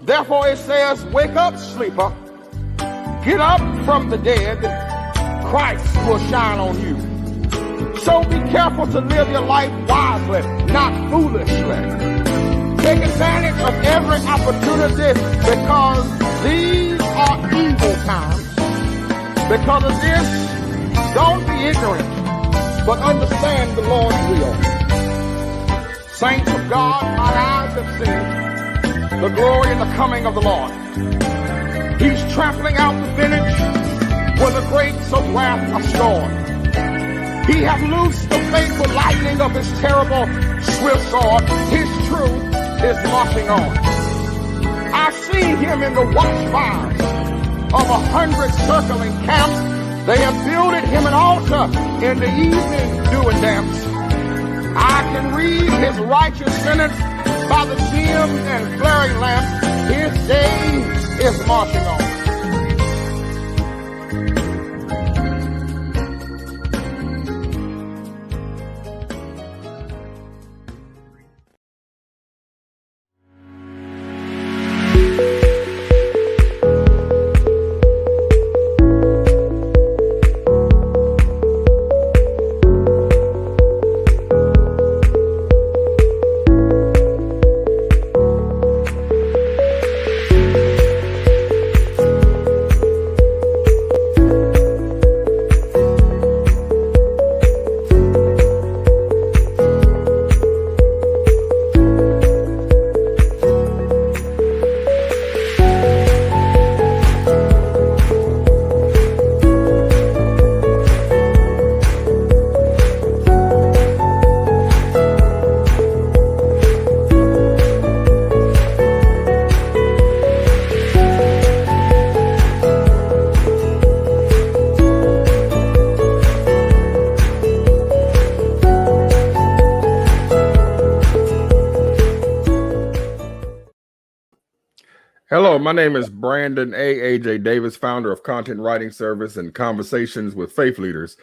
Therefore it says, wake up, sleeper. Get up from the dead. Christ will shine on you. So be careful to live your life wisely, not foolishly. Take advantage of every opportunity because these are evil times. Because of this, don't be ignorant, but understand the Lord's will. Saints of God, our eyes have seen the glory and the coming of the Lord. He's trampling out the village where the grapes of wrath are stored. He hath loosed the fateful lightning of his terrible swift sword. His truth is marching on. I see him in the watchfires of 100 circling camps. They have builded him an altar in the evening dew and damps. I can read his righteous sentence by the dim and flaring lamps. His day is marching on. Hello, my name is Brandon A.J. Davis, founder of Content Writing Service and Conversations with Faith Leaders.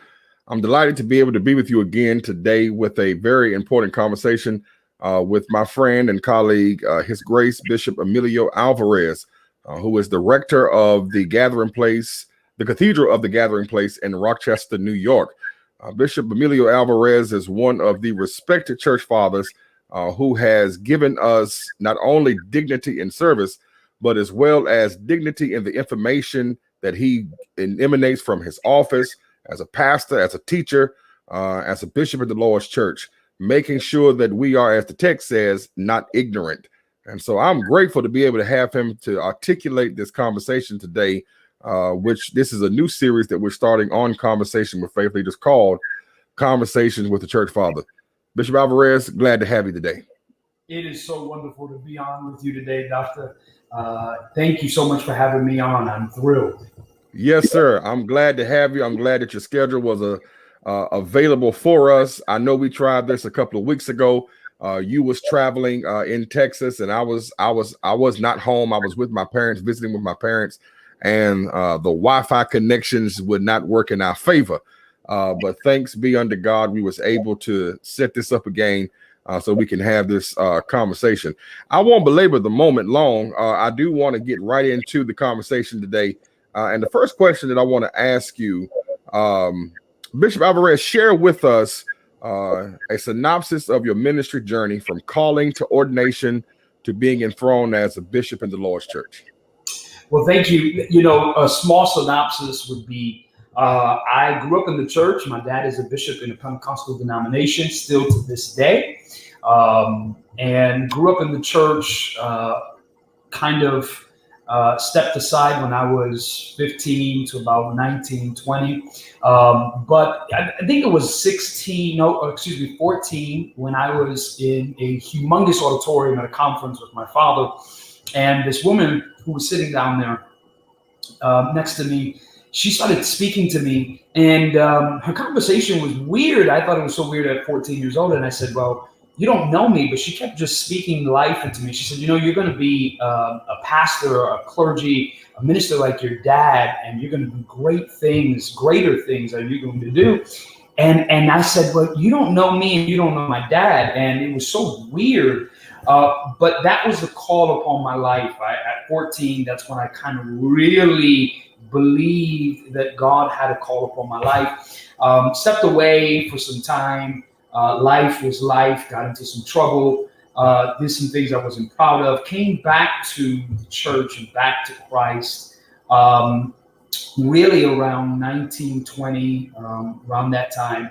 I'm delighted to be able to be with you again today with a very important conversation with my friend and colleague, His Grace Bishop Emilio Alvarez, who is the rector of the Gathering Place, the Cathedral of the Gathering Place in Rochester, New York. Bishop Emilio Alvarez is one of the respected church fathers who has given us not only dignity in service, but as well as dignity in the information that he emanates from his office as a pastor, as a teacher, as a bishop in the Lord's church, making sure that we are, as the text says, not ignorant. And so I'm grateful to be able to have him to articulate this conversation today, which this is a new series that we're starting on Conversation with Faith Leaders called Conversations with the Church Father. Bishop Alvarez, glad to have you today. It is so wonderful to be on with you today, Doctor. Thank you so much for having me on. I'm thrilled. Yes, sir. I'm glad to have you. I'm glad that your schedule was available for us. I know we tried this a couple of weeks ago. You was traveling in Texas, and I was not home. I was with my parents, visiting with my parents, and the Wi-Fi connections would not work in our favor. But thanks be unto God, we was able to set this up again. So we can have this conversation. I won't belabor the moment long. I do want to get right into the conversation today. And the first question that I want to ask you, Bishop Alvarez, share with us a synopsis of your ministry journey from calling to ordination to being enthroned as a bishop in the Lord's church. Well, thank you. You know, a small synopsis would be, I grew up in the church. My dad is a bishop in a Pentecostal denomination still to this day. And grew up in the church, stepped aside when I was 15 to about 19, 20. But I think it was 14 when I was in a humongous auditorium at a conference with my father. And this woman who was sitting down there next to me, she started speaking to me, and her conversation was weird. I thought it was so weird at 14 years old. And I said, well, you don't know me, but she kept just speaking life into me. She said, you know, you're going to be a pastor, a clergy, a minister like your dad, and you're going to do great things, greater things are you going to do. And I said, well, you don't know me and you don't know my dad. And it was so weird. But that was the call upon my life. At 14, that's when I kind of really believed that God had a call upon my life. Stepped away for some time. Life was life. Got into some trouble. Did some things I wasn't proud of. Came back to church and back to Christ. Really around 1920, around that time.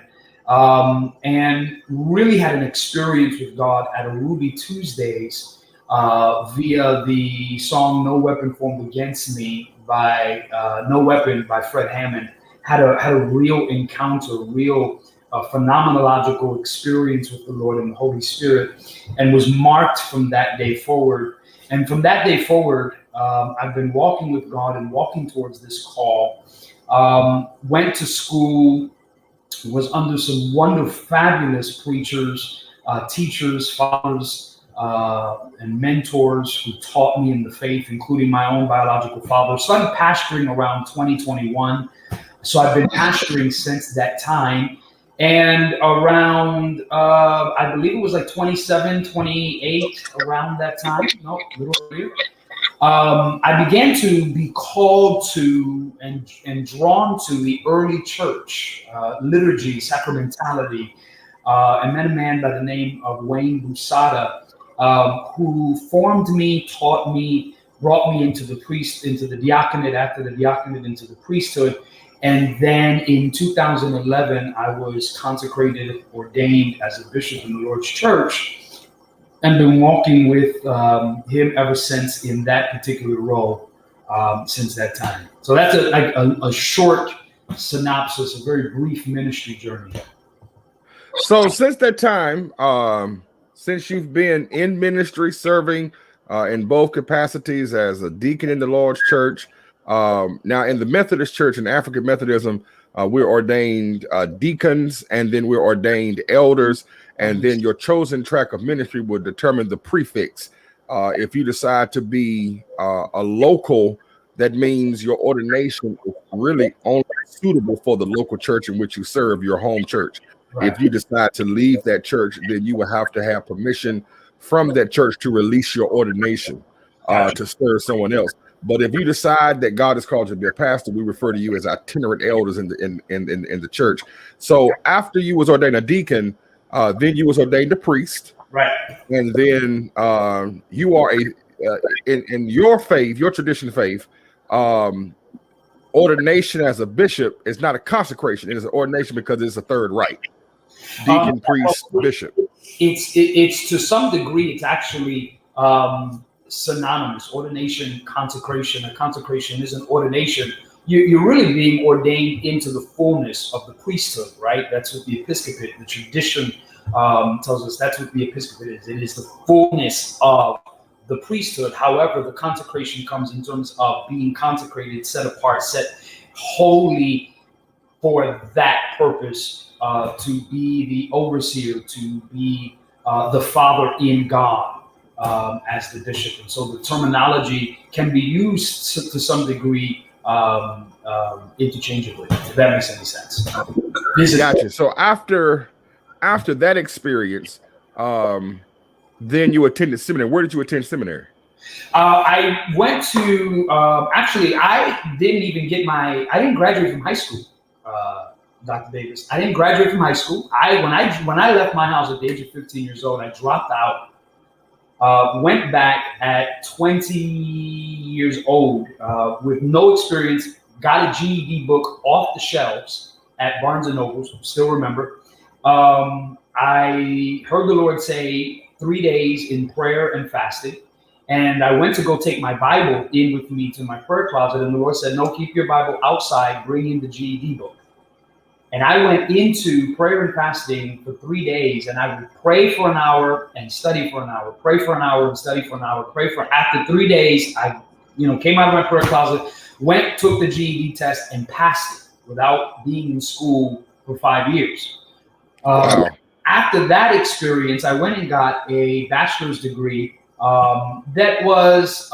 And really had an experience with God at a Ruby Tuesdays via the song "No Weapon Formed Against Me" by "No Weapon" by Fred Hammond. Had a real encounter, real phenomenological experience with the Lord and the Holy Spirit, and was marked from that day forward. And from that day forward, I've been walking with God and walking towards this call. Went to school. Was under some wonderful, fabulous preachers, teachers, fathers, and mentors who taught me in the faith, including my own biological father. Started pastoring around 2021. So I've been pastoring since that time. And around, I believe it was like 27, 28, around that time. No, a little earlier. I began to be called to and drawn to the early church, liturgy, sacramentality, and met a man by the name of Wayne Busada, who formed me, taught me, brought me into the diaconate, after the diaconate into the priesthood. And then in 2011, I was consecrated, ordained as a bishop in the Lord's Church. And been walking with him ever since in that particular role since that time. So that's a short synopsis, a very brief ministry journey. So since that time, since you've been in ministry, serving in both capacities as a deacon in the Lord's Church, now in the Methodist Church and African Methodism, we're ordained deacons, and then we're ordained elders. And then your chosen track of ministry will determine the prefix. If you decide to be a local, that means your ordination is really only suitable for the local church in which you serve, your home church. Right. If you decide to leave that church, then you will have to have permission from that church to release your ordination to serve someone else. But if you decide that God has called you to be a pastor, we refer to you as itinerant elders in the church. So after you was ordained a deacon, then you was ordained a priest, right? And then you are in your faith, your tradition faith, ordination as a bishop is not a consecration; it is an ordination because it's a third rite. Deacon, priest, bishop. It's to some degree, it's actually synonymous. Ordination, consecration. A consecration is an ordination. You're really being ordained into the fullness of the priesthood, right? That's what the episcopate, the tradition tells us. That's what the episcopate is. It is the fullness of the priesthood. However, the consecration comes in terms of being consecrated, set apart, set holy for that purpose, to be the overseer, to be the father in God as the bishop. And so the terminology can be used to some degree interchangeably, if that makes any sense. Gotcha. So after that experience, then you attended seminary. Where did you attend seminary? I went to actually, I didn't graduate from high school, Dr. Davis. I didn't graduate from high school. When I left my house at the age of 15 years old, I dropped out. Went back at 20 years old with no experience, got a GED book off the shelves at Barnes & Nobles, still remember. I heard the Lord say 3 days in prayer and fasting, and I went to go take my Bible in with me to my prayer closet, and the Lord said, no, keep your Bible outside, bring in the GED book. And I went into prayer and fasting for 3 days, and I would pray for an hour and study for an hour, pray for an hour and study for an hour, after 3 days, I came out of my prayer closet, took the GED test and passed it without being in school for 5 years. After that experience, I went and got a bachelor's degree that was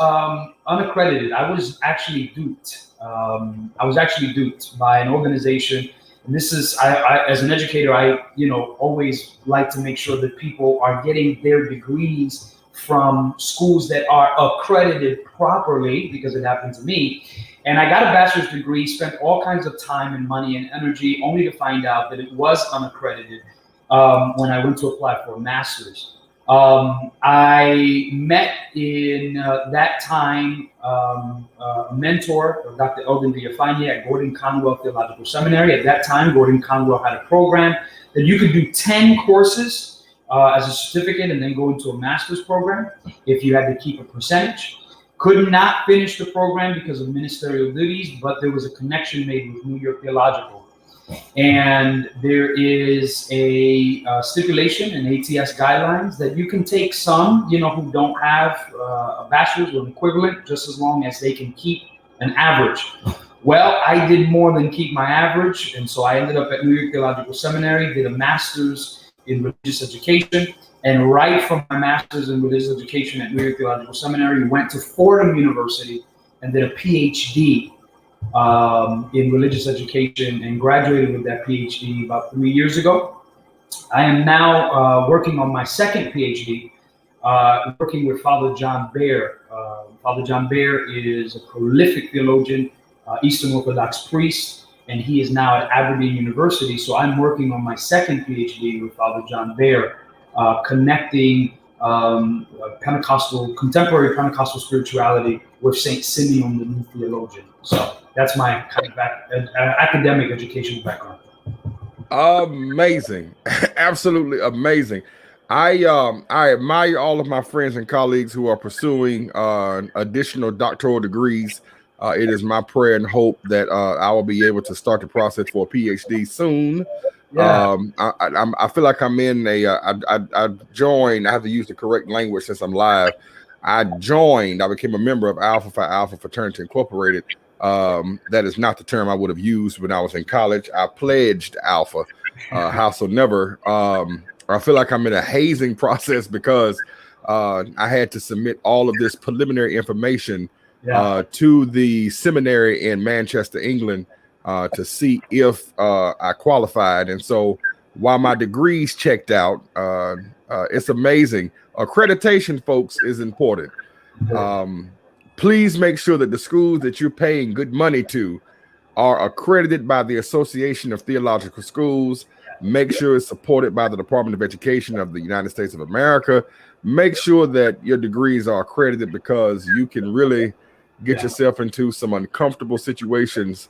unaccredited. I was actually duped. By an organization. And this is, I as an educator, I always like to make sure that people are getting their degrees from schools that are accredited properly, because it happened to me. And I got a bachelor's degree, spent all kinds of time and money and energy, only to find out that it was unaccredited when I went to apply for a master's. I met in that time a mentor, Dr. Elvin Villafani at Gordon Conwell Theological Seminary. At that time, Gordon Conwell had a program that you could do 10 courses as a certificate and then go into a master's program if you had to keep a percentage. Could not finish the program because of ministerial duties, but there was a connection made with New York Theological. And there is a stipulation in ATS guidelines that you can take some, who don't have a bachelor's or an equivalent, just as long as they can keep an average. Well, I did more than keep my average, and so I ended up at New York Theological Seminary, did a master's in religious education, and right from my master's in religious education at New York Theological Seminary, went to Fordham University and did a Ph.D. In religious education, and graduated with that Ph.D. about 3 years ago. I am now working on my second Ph.D., working with Father John Baer. Father John Baer is a prolific theologian, Eastern Orthodox priest, and he is now at Aberdeen University. So I'm working on my second Ph.D. with Father John Baer, connecting contemporary Pentecostal spirituality with Saint Simeon, the new theologian. So that's my kind of academic educational background. Amazing. Absolutely amazing. I admire all of my friends and colleagues who are pursuing additional doctoral degrees. It is my prayer and hope that I will be able to start the process for a PhD soon. Yeah. I feel like I'm in I joined, I have to use the correct language since I'm live. I became a member of Alpha Phi Alpha Fraternity Incorporated. That is not the term I would have used when I was in college. I pledged Alpha, House or Never. I feel like I'm in a hazing process because I had to submit all of this preliminary information to the seminary in Manchester, England, to see if I qualified. And so while my degrees checked out, it's amazing. Accreditation, folks, is important. Please make sure that the schools that you're paying good money to are accredited by the Association of Theological Schools. Make sure it's supported by the Department of Education of the United States of America. Make sure that your degrees are accredited, because you can really get yourself into some uncomfortable situations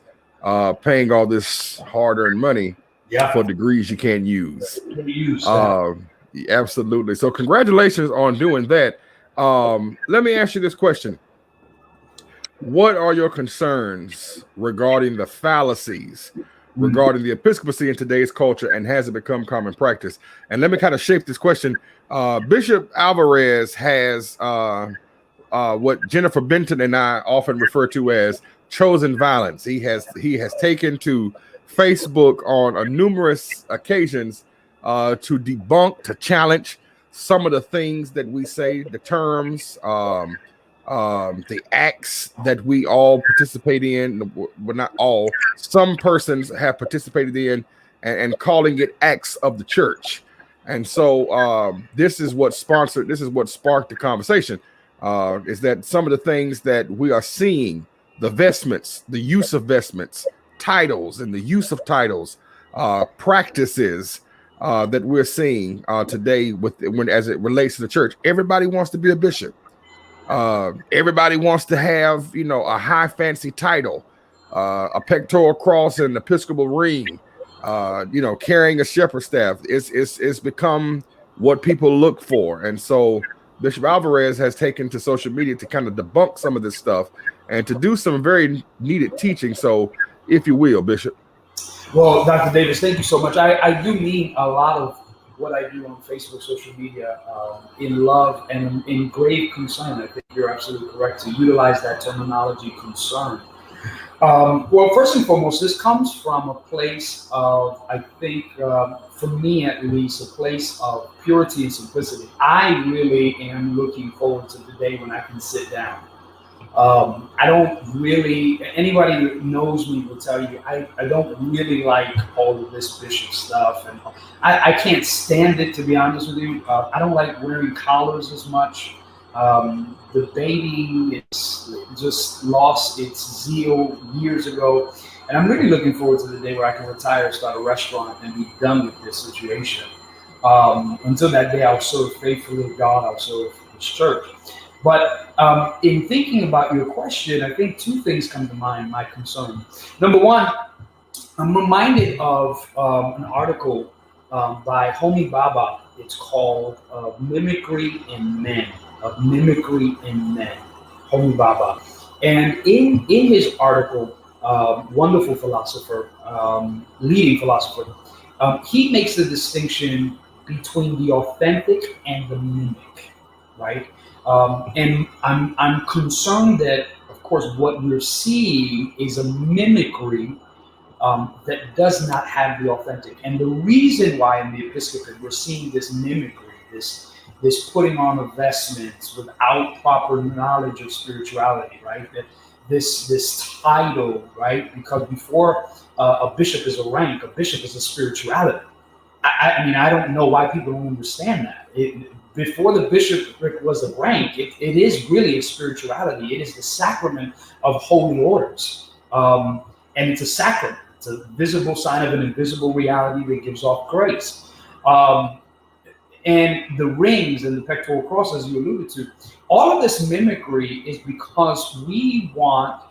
paying all this hard-earned money for degrees you can't use. Absolutely. So congratulations on doing that. Let me ask you this question. What are your concerns regarding the fallacies regarding the episcopacy in today's culture, and has it become common practice? And let me kind of shape this question. Bishop Alvarez has what Jennifer Benton and I often refer to as chosen violence. He has taken to Facebook on numerous occasions to debunk, to challenge some of the things that we say, the terms, the acts that we all participate in, well, not all, some persons have participated in, and calling it acts of the church. And so this is what sparked the conversation, is that some of the things that we are seeing, the vestments, the use of vestments, titles and the use of titles, practices that we're seeing today as it relates to the church. Everybody wants to be a bishop. Everybody wants to have, a high fancy title, a pectoral cross and an Episcopal ring, carrying a shepherd's staff. It's become what people look for. And so Bishop Alvarez has taken to social media to kind of debunk some of this stuff and to do some very needed teaching. So if you will, Bishop. Well, Dr. Davis, thank you so much. I do mean a lot of what I do on Facebook, social media, in love and in grave concern. I think you're absolutely correct to utilize that terminology, concern. Well, first and foremost, this comes from a place of, I think, for me at least, a place of purity and simplicity. I really am looking forward to the day when I can sit down I don't really, anybody that knows me will tell you, I don't really like all of this bishop stuff. And I can't stand it, to be honest with you. I don't like wearing collars as much. Debating it's just lost its zeal years ago. And I'm really looking forward to the day where I can retire, start a restaurant, and be done with this situation. Until that day, I'll serve faithfully God, I'll serve His church. But in thinking about your question, I think two things come to mind, my concern. Number one, I'm reminded of an article by Homi Bhabha. It's called Mimicry in Men. Mimicry in Men, Homi Bhabha. And in his article, wonderful philosopher, leading philosopher, he makes the distinction between the authentic and the mimic, right? And I'm concerned that, of course, what we're seeing is a mimicry that does not have the authentic. And the reason why in the episcopate we're seeing this mimicry, this putting on of vestments without proper knowledge of spirituality, right? That this title, right? Because before a bishop is a rank, a bishop is a spirituality. I mean, I don't know why people don't understand that. Before the bishopric was a rank, it is really a spirituality. It is the sacrament of holy orders. And it's a sacrament. It's a visible sign of an invisible reality that gives off grace. And the rings and the pectoral cross, as you alluded to, all of this mimicry is because we want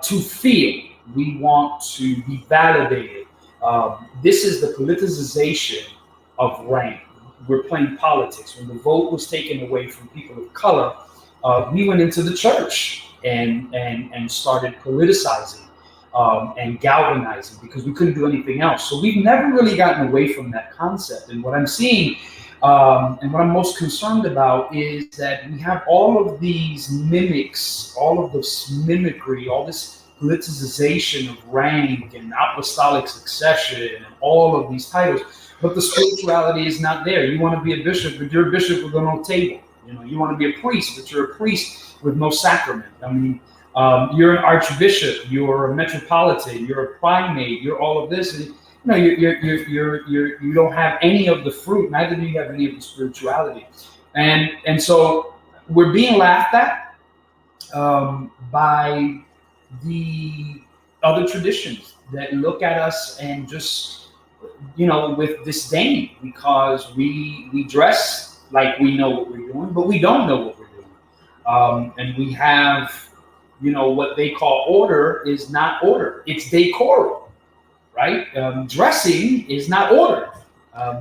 to feel. We want to be validated. This is the politicization of rank. We're playing politics. When the vote was taken away from people of color, we went into the church and started politicizing and galvanizing because we couldn't do anything else. So we've never really gotten away from that concept. And what I'm seeing and what I'm most concerned about is that we have all of these mimics, all of this mimicry, all this politicization of rank and apostolic succession and all of these titles, but the spirituality is not there. You want to be a bishop, but you're a bishop with no table. You know, you want to be a priest, but you're a priest with no sacrament. I mean, you're an archbishop, you're a metropolitan, you're a primate, you're all of this. And, you know, you don't have any of the fruit, neither do you have any of the spirituality. And so we're being laughed at by the other traditions that look at us and just, you know, with disdain because we dress like we know what we're doing, but we don't know what we're doing. And we have, you know, what they call order is not order. It's decorum. Right? Dressing is not order.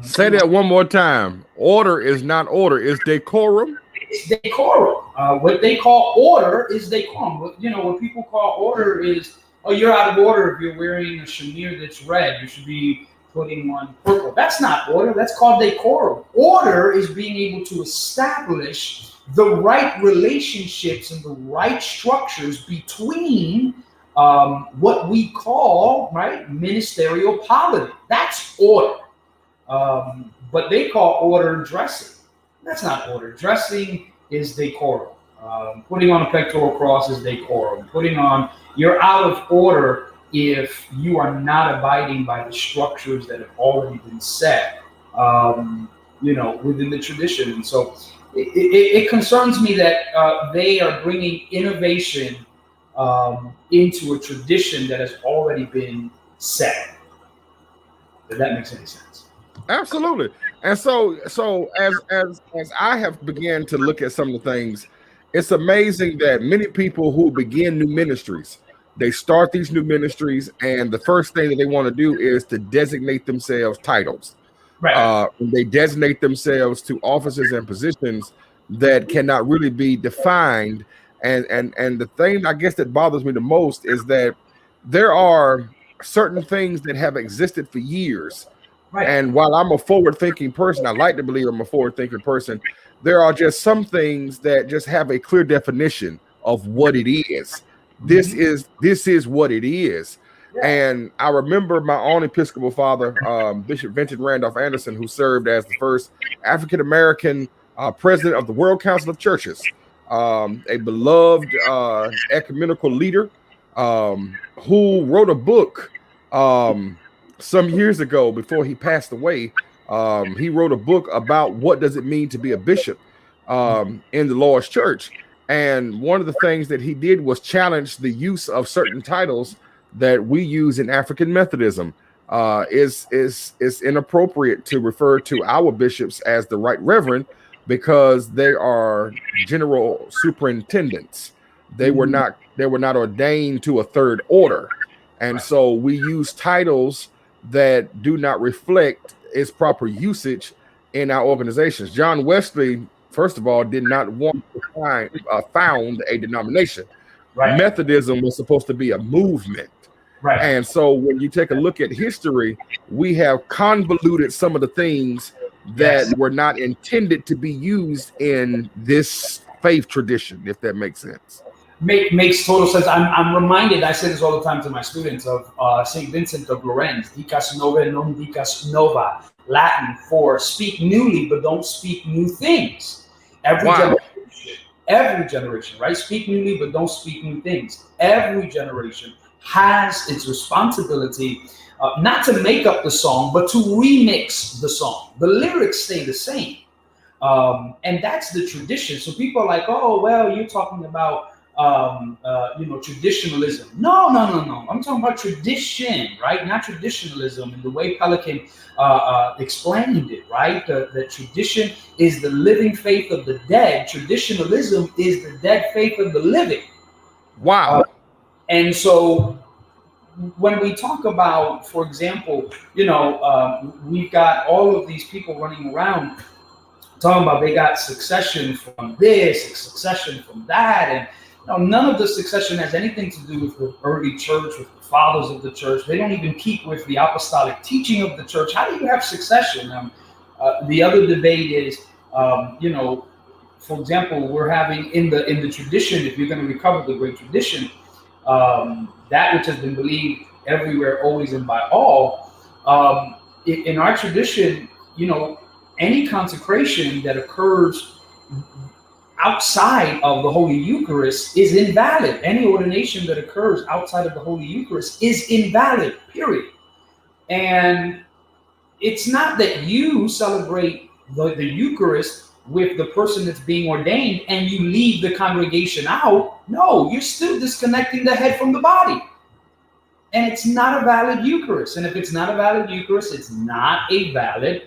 Say that one more time. Order is not order. It's decorum. It's decorum. What they call order is decorum. You know, what people call order is, oh, you're out of order if you're wearing a shamir that's red. You should be putting on purple. That's not order. That's called decorum. Order is being able to establish the right relationships and the right structures between what we call, right, ministerial polity. That's order. But they call order dressing. That's not order. Dressing is decorum. Putting on a pectoral cross is decorum. You're out of order if you are not abiding by the structures that have already been set, you know, within the tradition. And so it concerns me that they are bringing innovation into a tradition that has already been set. If that makes any sense. Absolutely. And so as I have began to look at some of the things, it's amazing that many people who begin new ministries, they start these new ministries, and the first thing that they want to do is to designate themselves titles. Right. They designate themselves to offices and positions that cannot really be defined. And the thing I guess that bothers me the most is that there are certain things that have existed for years. Right. And while I'm a forward-thinking person, I like to believe I'm a forward-thinking person, there are just some things that just have a clear definition of what it is. This is what it is. Yeah. And I remember my own Episcopal father, Bishop Vincent Randolph Anderson, who served as the first African-American president of the World Council of Churches. a beloved ecumenical leader who wrote a book some years ago before he passed away. He wrote a book about what does it mean to be a bishop in the Lord's church. And one of the things that he did was challenge the use of certain titles that we use in African Methodism. Is inappropriate to refer to our bishops as the Right Reverend because they are general superintendents. They were not ordained to a third order, and so we use titles that do not reflect its proper usage in our organizations. John Wesley, first of all, did not want to found a denomination. Right. Methodism was supposed to be a movement. Right. And so when you take a look at history, we have convoluted some of the things that were not intended to be used in this faith tradition, if that makes sense. Makes total sense. I'm reminded, I say this all the time to my students, of St. Vincent of Lawrence, dicas nova non dicas nova, Latin for speak newly, but don't speak new things. Every generation, right? Speak newly, but don't speak new things. Every generation has its responsibility not to make up the song, but to remix the song. The lyrics stay the same. And that's the tradition. So people are like, oh, well, you're talking about, traditionalism. No. I'm talking about tradition, right? Not traditionalism. And the way Pelican explained it, right? The tradition is the living faith of the dead. Traditionalism is the dead faith of the living. Wow. And so when we talk about, for example, we've got all of these people running around talking about they got succession from this, succession from that, and none of the succession has anything to do with the early church, with the fathers of the church. They don't even keep with the apostolic teaching of the church. How do you have succession? The other debate is, for example, we're having in the tradition, if you're going to recover the great tradition, that which has been believed everywhere, always, and by all. In our tradition, any consecration that occurs outside of the Holy Eucharist is invalid. Any ordination that occurs outside of the Holy Eucharist is invalid, period. And it's not that you celebrate the Eucharist with the person that's being ordained and you leave the congregation out. No, you're still disconnecting the head from the body. And it's not a valid Eucharist. And if it's not a valid Eucharist, it's not a valid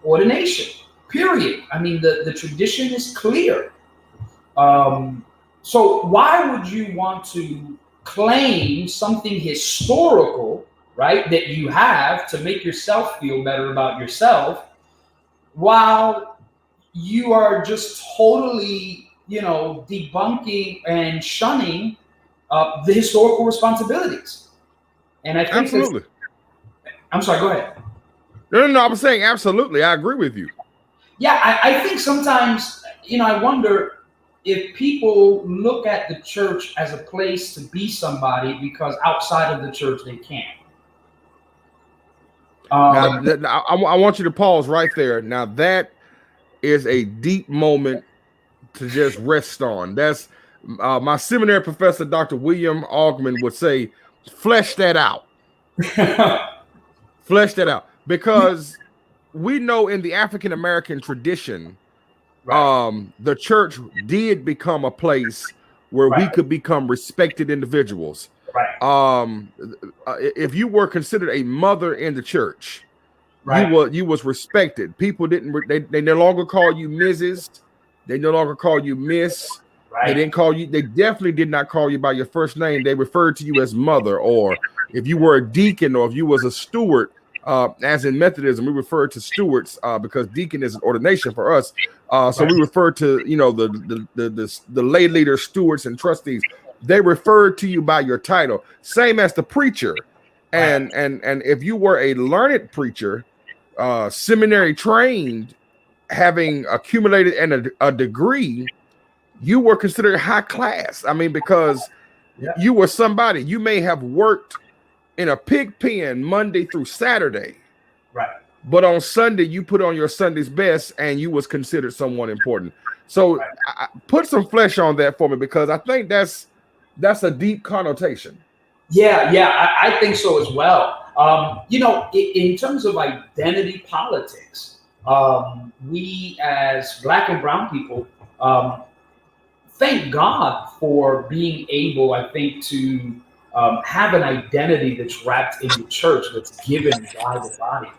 ordination, period. I mean, the tradition is clear. So why would you want to claim something historical, right, that you have to make yourself feel better about yourself, while you are just totally, debunking and shunning the historical responsibilities? And I think absolutely. I'm sorry, go ahead. No, I was saying absolutely. I agree with you. Yeah, I think sometimes, I wonder if people look at the church as a place to be somebody because outside of the church they can't. I want you to pause right there. Now that is a deep moment to just rest on. That's my seminary professor, Dr. William Augman, would say, flesh that out. Flesh that out. Because we know in the African American tradition, right, the church did become a place where we could become respected individuals. Right. If you were considered a mother in the church, you was respected. People they no longer call you Mrs. They no longer call you Miss. Right. They didn't call you. They definitely did not call you by your first name. They referred to you as mother, or if you were a deacon, or if you was a steward. As in Methodism, we refer to stewards because deacon is an ordination for us. So we refer to the lay leaders, stewards, and trustees. They refer to you by your title, same as the preacher. And if you were a learned preacher, seminary trained, having accumulated a degree, you were considered high class. I mean, because you were somebody. You may have worked in a pig pen Monday through Saturday, right? But on Sunday, you put on your Sunday's best, and you was considered someone important. So put some flesh on that for me, because I think that's a deep connotation. Yeah, I think so as well. In terms of identity politics, we as Black and brown people, thank God for being able, I think, to have an identity that's wrapped in the church, that's given by the body.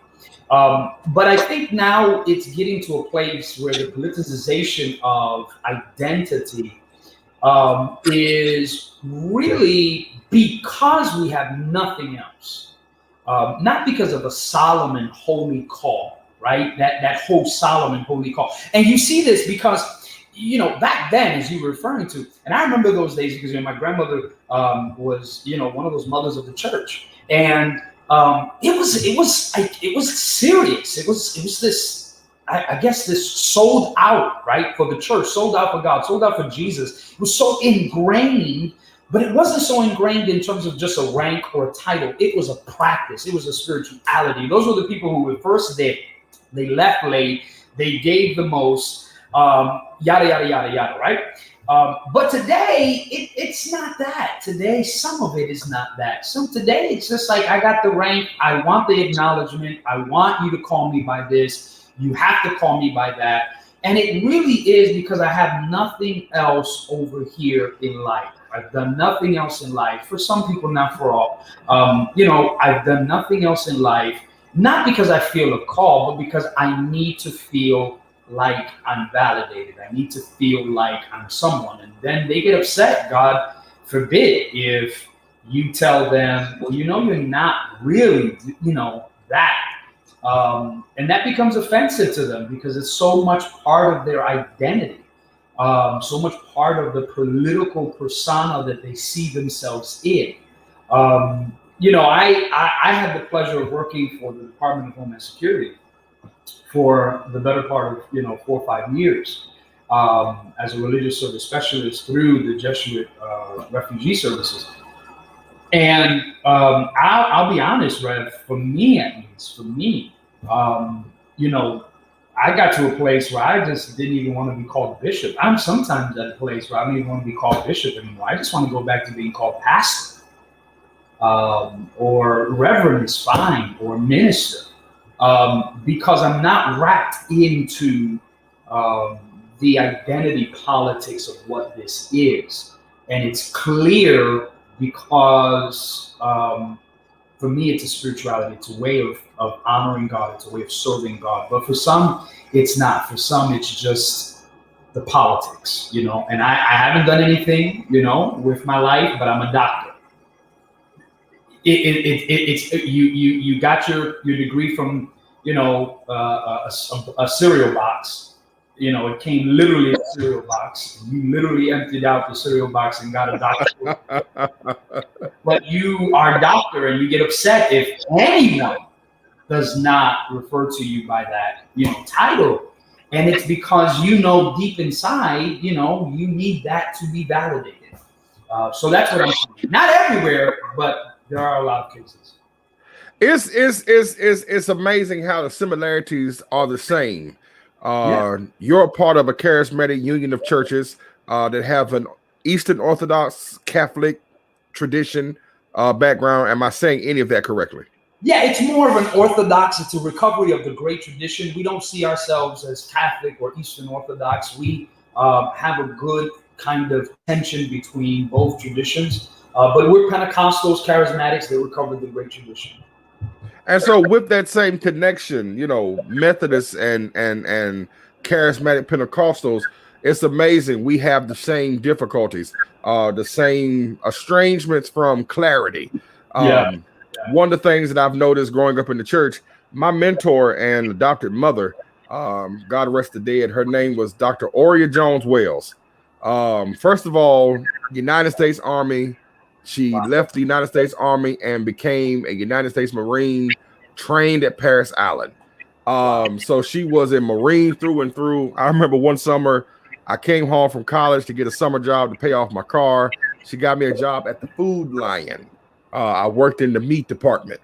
But I think now it's getting to a place where the politicization of identity is really because we have nothing else, not because of a Solomon holy call, right? That whole Solomon holy call. And you see this because, back then, as you were referring to, and I remember those days because my grandmother was, one of those mothers of the church, and it was serious. It was this. I guess this sold out, right, for the church, sold out for God, sold out for Jesus. It was so ingrained, but it wasn't so ingrained in terms of just a rank or a title. It was a practice. It was a spirituality. Those were the people who were first there. They left late. They gave the most. Yada yada yada yada. Right. But today it's not that. Today some of it is not that. So today it's just like, I got the rank. I want the acknowledgement. I want you to call me by this. You have to call me by that. And it really is because I have nothing else over here in life. I've done nothing else in life. For some people, not for all. I've done nothing else in life, not because I feel a call, but because I need to feel like I'm validated. I need to feel like I'm someone. And then they get upset. God forbid if you tell them, well, you're not really, that. And that becomes offensive to them because it's so much part of their identity, so much part of the political persona that they see themselves in. I had the pleasure of working for the Department of Homeland Security for the better part of 4 or 5 years as a religious service specialist through the Jesuit refugee services. And I'll be honest, Rev, for me at least, I got to a place where I just didn't even want to be called bishop. I'm sometimes at a place where I don't even want to be called bishop anymore. I just want to go back to being called pastor, or reverend is fine, or minister, because I'm not wrapped into the identity politics of what this is. And it's clear because for me, it's a spirituality. It's a way of honoring God. It's a way of serving God. But for some, it's not. For some, it's just the politics, And I haven't done anything, with my life, but I'm a doctor. You got your degree from, a cereal box. It came literally in a cereal box. You literally emptied out the cereal box and got a doctorate. But you are a doctor and you get upset if anyone does not refer to you by that, title. And it's because deep inside, you need that to be validated. So that's what I'm saying. Not everywhere, but there are a lot of cases. It's amazing how the similarities are the same. You're a part of a charismatic union of churches that have an Eastern Orthodox Catholic tradition background. Am I saying any of that correctly? Yeah, it's more of an Orthodox. It's a recovery of the great tradition. We don't see ourselves as Catholic or Eastern Orthodox. We have a good kind of tension between both traditions. But we're Pentecostals, charismatics that recover the great tradition. And so with that same connection, Methodists and charismatic Pentecostals, it's amazing. We have the same difficulties, the same estrangements from clarity. One of the things that I've noticed growing up in the church, my mentor and adopted mother, God rest the dead, her name was Dr. Oria Jones Wells. First of all, United States Army. She left the United States Army and became a United States Marine, trained at Parris Island. So she was a Marine through and through. I remember one summer I came home from college to get a summer job to pay off my car. She got me a job at the Food Lion. I worked in the meat department.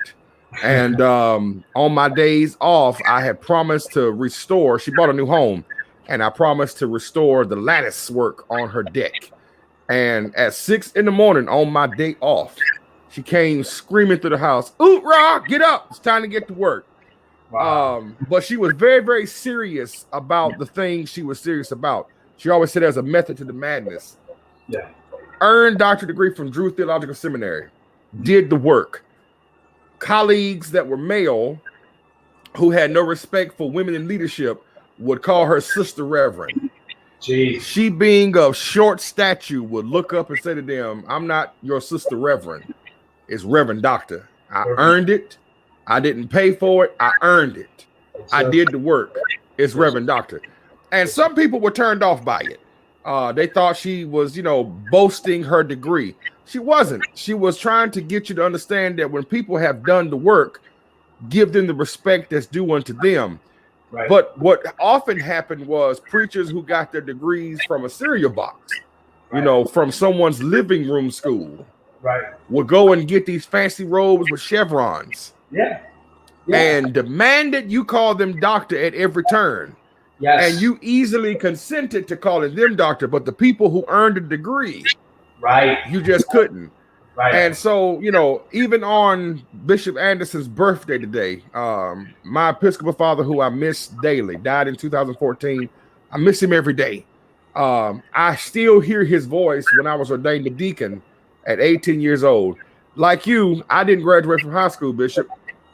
And on my days off, I had promised to restore. She bought a new home. and I promised to restore the lattice work on her deck. And at 6 a.m. on my day off, she came screaming through the house, "Oot, Ra, get up. It's time to get to work." Wow. But she was very, very serious about the things she was serious about. She always said there's a method to the madness. Yeah. Earned doctorate degree from Drew Theological Seminary. Did the work. Colleagues that were male who had no respect for women in leadership would call her Sister Reverend. Jeez. She, being of short stature, would look up and say to them, "I'm not your Sister Reverend. It's Reverend Doctor. I earned it. I didn't pay for it. I earned it. I did the work. It's Reverend Doctor." And some people were turned off by it. They thought she was, boasting her degree. She wasn't. She was trying to get you to understand that when people have done the work, give them the respect that's due unto them. Right. But what often happened was preachers who got their degrees from a cereal box, from someone's living room school, would go and get these fancy robes with chevrons. Yeah. And demanded you call them doctor at every turn. Yes. And you easily consented to calling them doctor, but the people who earned a degree, you just couldn't. Right. And so, even on Bishop Anderson's birthday today, my Episcopal father, who I miss daily, died in 2014. I miss him every day. I still hear his voice when I was ordained a deacon at 18 years old. Like you, I didn't graduate from high school, Bishop,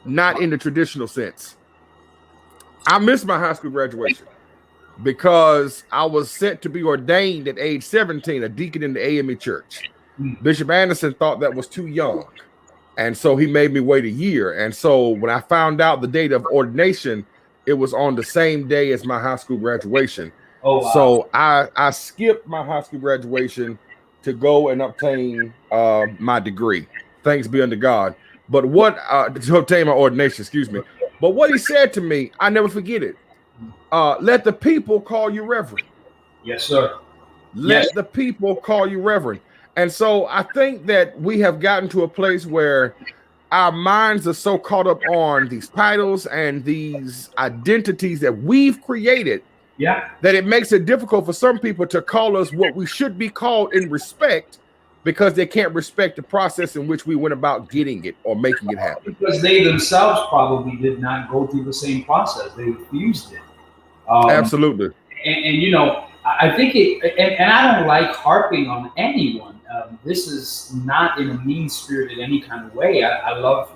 not in the traditional sense. I missed my high school graduation because I was set to be ordained at age 17, a deacon in the AME church. Bishop Anderson thought that was too young, and so he made me wait a year. And so when I found out the date of ordination, it was on the same day as my high school graduation. Oh, wow. So I skipped my high school graduation to go and obtain my degree. Thanks be unto God. But to obtain my ordination, excuse me. But what he said to me, I never forget it. Let the people call you Reverend. Yes, sir. Let the people call you Reverend. And so I think that we have gotten to a place where our minds are so caught up on these titles and these identities that we've created that it makes it difficult for some people to call us what we should be called in respect, because they can't respect the process in which we went about getting it or making it happen. Because they themselves probably did not go through the same process. They refused it. Absolutely. And I think and I don't like harping on anyone. This is not in a mean-spirited any kind of way. I love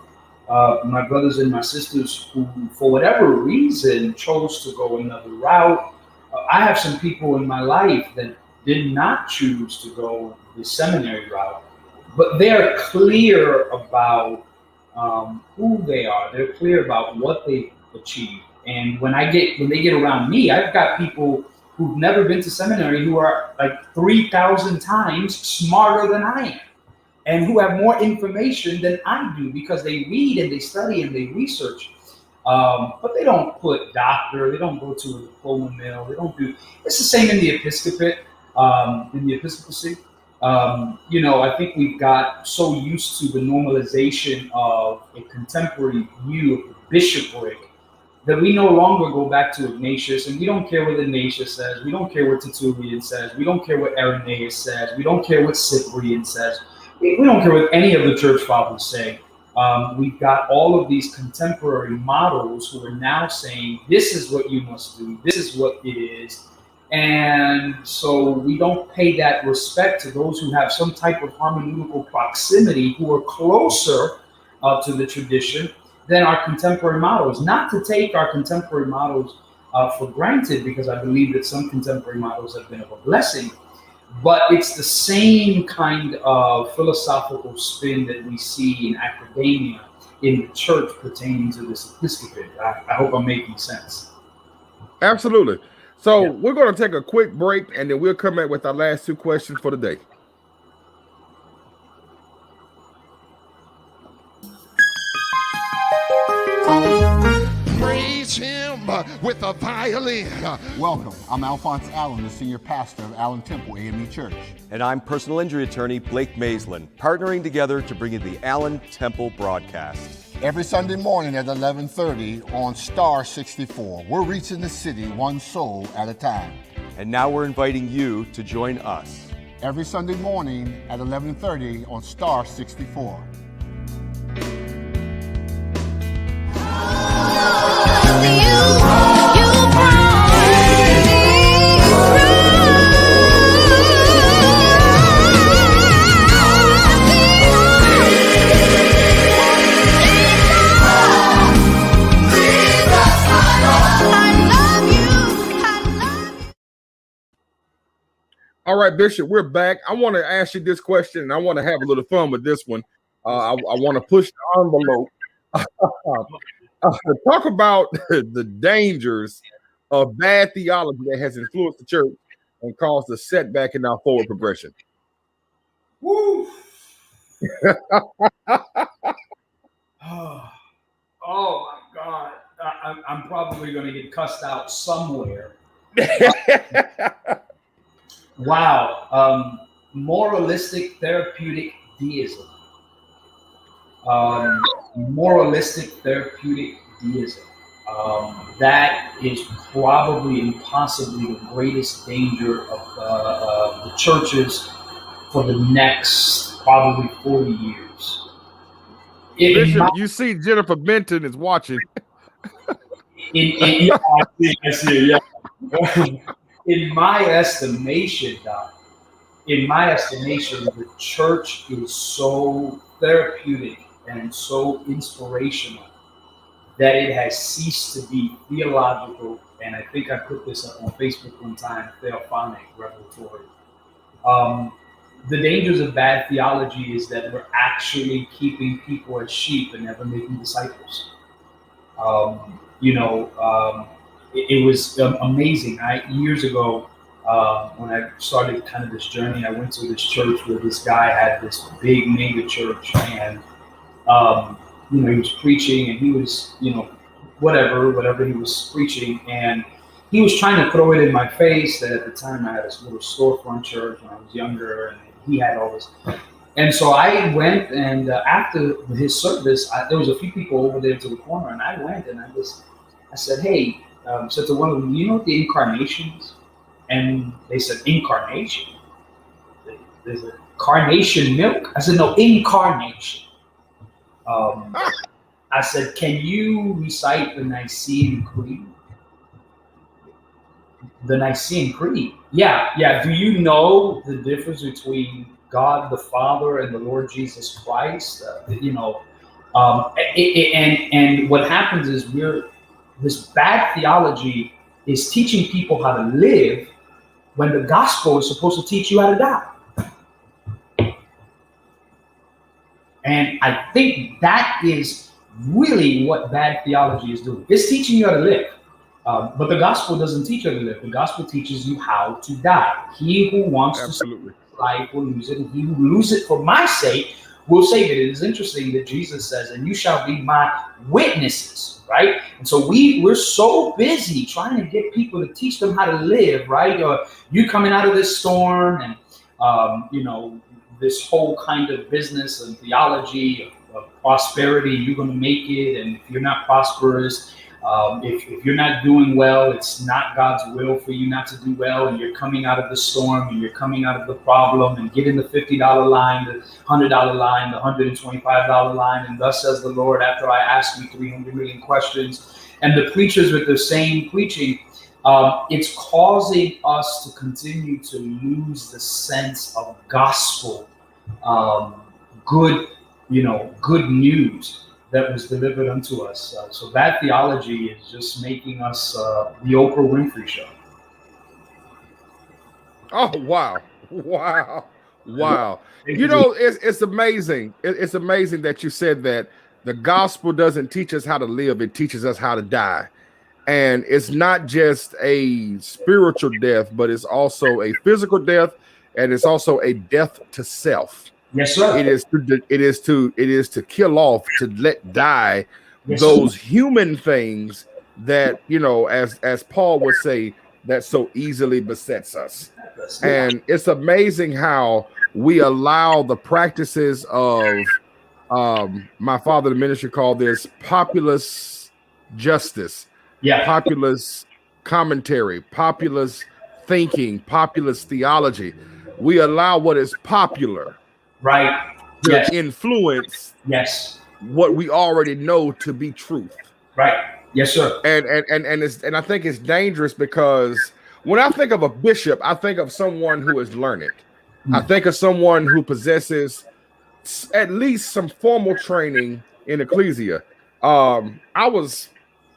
my brothers and my sisters who, for whatever reason, chose to go another route. I have some people in my life that did not choose to go the seminary route, but they're clear about who they are. They're clear about what they've achieved. And when they get around me, I've got people who've never been to seminary who are like 3,000 times smarter than I am, and who have more information than I do because they read and they study and they research. But they don't put doctor, they don't go to a diploma mill, they don't do. It's the same in the episcopate, in the episcopacy. I think we've got so used to the normalization of a contemporary view of the bishopric that we no longer go back to Ignatius, and we don't care what Ignatius says, we don't care what Tertullian says, we don't care what Irenaeus says, we don't care what Cyprian says, we don't care what any of the church fathers say. We've got all of these contemporary models who are now saying, this is what you must do, this is what it is. And so we don't pay that respect to those who have some type of hermeneutical proximity, who are closer to the tradition than our contemporary models. Not to take our contemporary models for granted, because I believe that some contemporary models have been of a blessing, but it's the same kind of philosophical spin that we see in academia, in the church, pertaining to this episcopate. I hope I'm making sense. Absolutely. So we're going to take a quick break, and then we'll come back with our last two questions for the day. Praise him with a violin. Welcome. I'm Alphonse Allen, the senior pastor of Allen Temple AME Church. And I'm personal injury attorney Blake Maislin, partnering together to bring you the Allen Temple broadcast. Every Sunday morning at 11:30 on Star 64. We're reaching the city one soul at a time. And now we're inviting you to join us. Every Sunday morning at 11:30 on Star 64. All right, Bishop, we're back. I want to ask you this question, and I want to have a little fun with this one. I want to push the envelope. Talk about the dangers of bad theology that has influenced the church and caused a setback in our forward progression. Woo! Oh my God. I'm probably going to get cussed out somewhere. Wow. Moralistic therapeutic deism. Moralistic therapeutic deism. That is probably and possibly the greatest danger of the churches for the next probably 40 years. Bishop, you see Jennifer Benton is watching. Yeah, I see, yeah. In my estimation, Doc, the church is so therapeutic and so inspirational that it has ceased to be theological, and I think I put this up on Facebook one time, theophonic, revelatory. The dangers of bad theology is that we're actually keeping people as sheep and never making disciples. It was amazing. Years ago, when I started kind of this journey, I went to this church where this guy had this big mega church, and he was preaching, and he was, whatever he was preaching, and he was trying to throw it in my face that at the time I had this little storefront church when I was younger, and he had all this. And so I went, and after his service, there was a few people over there to the corner, and I went, and I said, hey, said to one of them, you know what the incarnation is? And they said, incarnation? There's a carnation milk? I said, no, incarnation. I said, can you recite the Nicene Creed? The Nicene Creed? Yeah. Do you know the difference between God the Father and the Lord Jesus Christ? And what happens is this bad theology is teaching people how to live when the gospel is supposed to teach you how to die. And I think that is really what bad theology is doing. It's teaching you how to live. But the gospel doesn't teach you how to live. The gospel teaches you how to die. He who wants to save his life will lose it, and he who loses it for my sake will save it. It is interesting that Jesus says, and you shall be my witnesses, right? And so we're so busy trying to get people to teach them how to live, right? You coming out of this storm, and this whole kind of business and theology of prosperity, you're going to make it, and if you're not prosperous, if you're not doing well, it's not God's will for you not to do well, and you're coming out of the storm, and you're coming out of the problem, and getting the $50 line, the $100 line, the $125 line, and thus says the Lord, after I ask you 300 million questions. And the preachers with the same preaching, it's causing us to continue to lose the sense of gospel, good news that was delivered unto us. So bad theology is just making us the Oprah Winfrey show. Oh, wow. It's amazing. It's amazing that you said that the gospel doesn't teach us how to live. It teaches us how to die. And it's not just a spiritual death, but it's also a physical death, and it's also a death to self. Yes, sir. It is to kill off, to let die those human things that, as Paul would say, that so easily besets us. And it's amazing how we allow the practices of My father, the ministry, called this populist justice, populist commentary, populist thinking, populist theology. We allow what is popular, right, to influence what we already know to be truth. Right. Yes, sir. And I think it's dangerous because when I think of a bishop, I think of someone who is learned. I think of someone who possesses at least some formal training in ecclesia. I was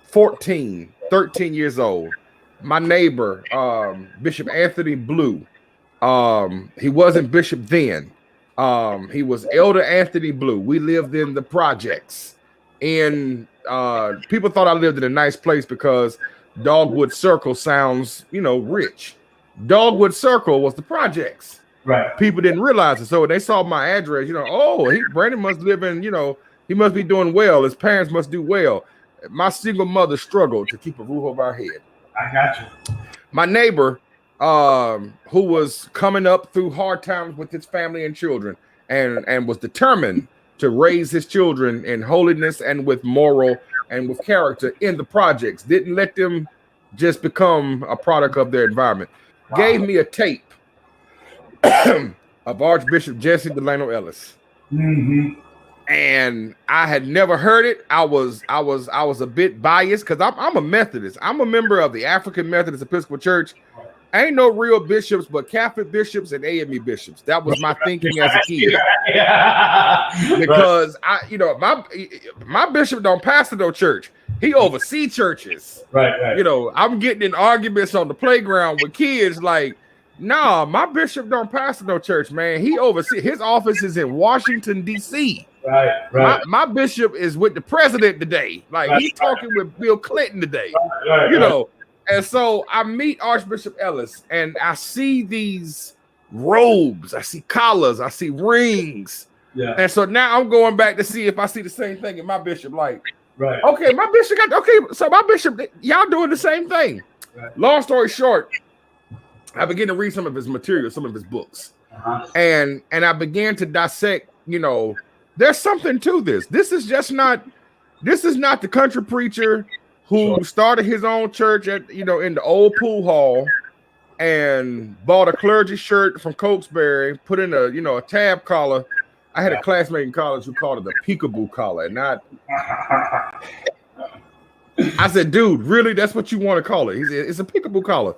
13 years old. My neighbor, Bishop Anthony Blue, he wasn't bishop then. He was Elder Anthony Blue. We lived in the projects, and people thought I lived in a nice place because Dogwood Circle sounds, rich. Dogwood Circle was the projects. Right. People didn't realize it. So when they saw my address, Brandon must live in, he must be doing well. His parents must do well. My single mother struggled to keep a roof over our head. I got you. My neighbor, who was coming up through hard times with his family and children, and was determined to raise his children in holiness and with moral and with character in the projects, didn't let them just become a product of their environment. Wow. Gave me a tape of Archbishop Jesse Delano Ellis. Mm-hmm. And I had never heard it. I was a bit biased because I'm a Methodist. I'm a member of the African Methodist Episcopal Church. Ain't no real bishops, but Catholic bishops and AME bishops. That was my thinking as a kid. Because my bishop don't pastor no church. He oversee churches. Right. I'm getting in arguments on the playground with kids like, nah, my bishop don't pastor no church, man. He oversee. His office is in Washington, D.C. Right. My bishop is with the president today. Like he's talking with Bill Clinton today. Right. And so I meet Archbishop Ellis, and I see these robes, I see collars, I see rings. Yeah. And so now I'm going back to see if I see the same thing in my bishop. Like, right. Okay, my bishop so my bishop, y'all doing the same thing. Right. Long story short, I began to read some of his material, some of his books. And I began to dissect, there's something to this. This is not the country preacher who started his own church at, in the old pool hall and bought a clergy shirt from Cokesbury, put in a tab collar. I had a classmate in college who called it a peekaboo collar. And I said, dude, really? That's what you want to call it? He said, it's a peekaboo collar.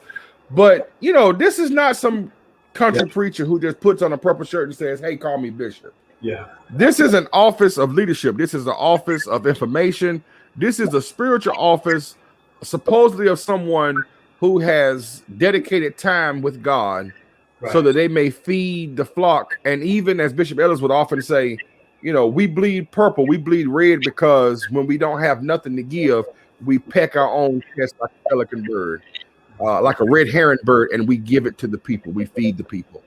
But, this is not some country preacher who just puts on a purple shirt and says, hey, call me bishop. Yeah. This is an office of leadership. This is an office of information. This is a spiritual office, supposedly of someone who has dedicated time with God so that they may feed the flock. And even as Bishop Ellis would often say, we bleed purple, we bleed red because when we don't have nothing to give, we peck our own chest like a pelican bird, like a red heron bird, and we give it to the people. We feed the people,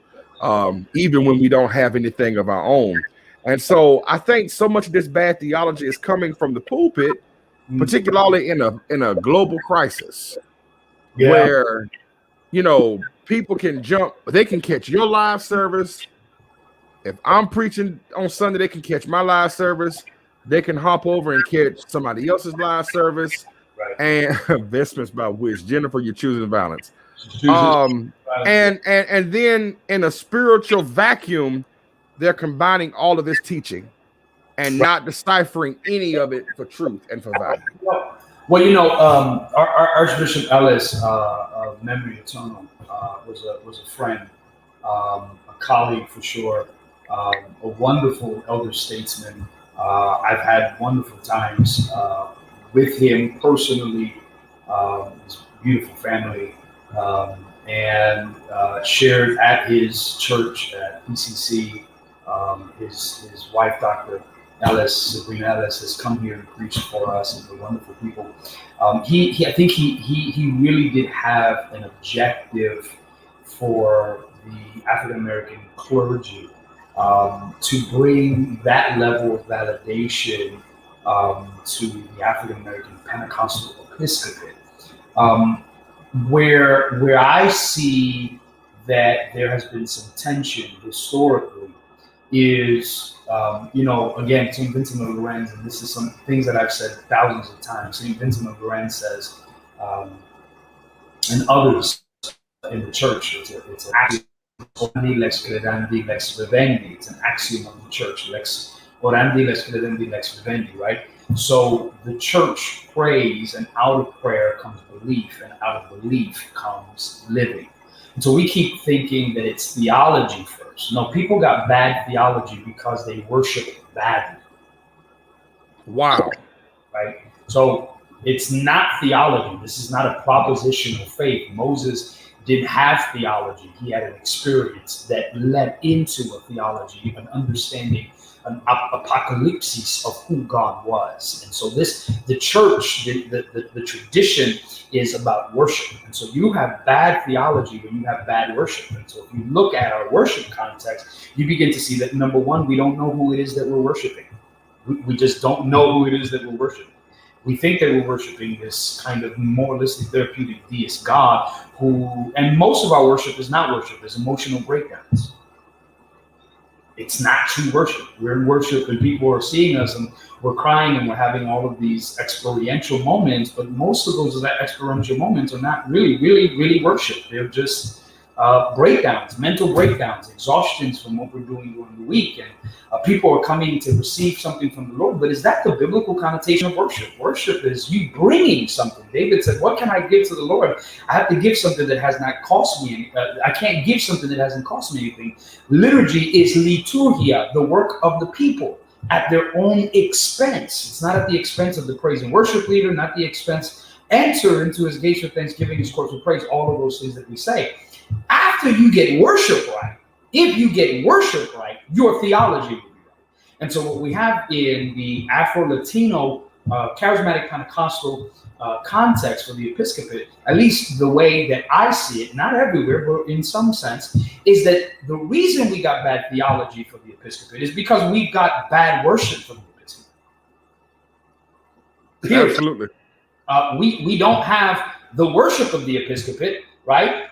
even when we don't have anything of our own. And so I think so much of this bad theology is coming from the pulpit, particularly in a global crisis, where people can jump, they can catch your live service. If I'm preaching on Sunday, they can catch my live service. They can hop over and catch somebody else's live service. And investments by which Jennifer, you're choosing violence. And then in a spiritual vacuum, they're combining all of this teaching and not deciphering any of it for truth and for value. Well, our Archbishop Ellis, of memory eternal, was a friend, a colleague for sure, a wonderful elder statesman. I've had wonderful times with him personally, his beautiful family, and shared at his church at PCC. His wife, Dr. Ellis, Sabrina Ellis, has come here and preached for us, and they're wonderful people. I think he really did have an objective for the African American clergy to bring that level of validation to the African American Pentecostal Episcopate, where I see that there has been some tension historically is, again, St. Vincent of Lorenz, and this is some things that I've said thousands of times. St. Vincent of Lorenz says, and others in the church, it's an axiom. Lex credendi, lex vivendi. It's an axiom of the church. Lex orandi, lex credendi, lex vivendi, right? So the church prays, and out of prayer comes belief, and out of belief comes living. And so we keep thinking that it's theology first. No, people got bad theology because they worship badly. Wow. Right? So it's not theology. This is not a proposition of faith. Moses didn't have theology. He had an experience that led into a theology, an understanding, an apocalypse of who God was. And so the church, the tradition is about worship. And so you have bad theology when you have bad worship. And so if you look at our worship context, you begin to see that, number one, we don't know who it is that we're worshiping. We just don't know who it is that we're worshiping. We think that we're worshiping this kind of moralistic, therapeutic deist God and most of our worship is not worship, it's emotional breakdowns. It's not true worship. We're in worship and people are seeing us and we're crying and we're having all of these experiential moments, but most of those experiential moments are not really worship. They're just breakdowns, mental breakdowns, exhaustions from what we're doing during the week. And people are coming to receive something from the Lord. But is that the biblical connotation of worship? Worship is you bringing something. David said, what can I give to the Lord? I have to give something that has not cost me anything. I can't give something that hasn't cost me anything. Liturgy is liturgia, the work of the people at their own expense. It's not at the expense of the praise and worship leader, not the expense. Enter into his gates with thanksgiving, his courts with praise, all of those things that we say. After you get worship right, if you get worship right, your theology will be right. And so what we have in the Afro-Latino charismatic Pentecostal context for the episcopate, at least the way that I see it, not everywhere, but in some sense, is that the reason we got bad theology for the episcopate is because we've got bad worship for the episcopate. Period. Absolutely. We don't have the worship of the episcopate, right?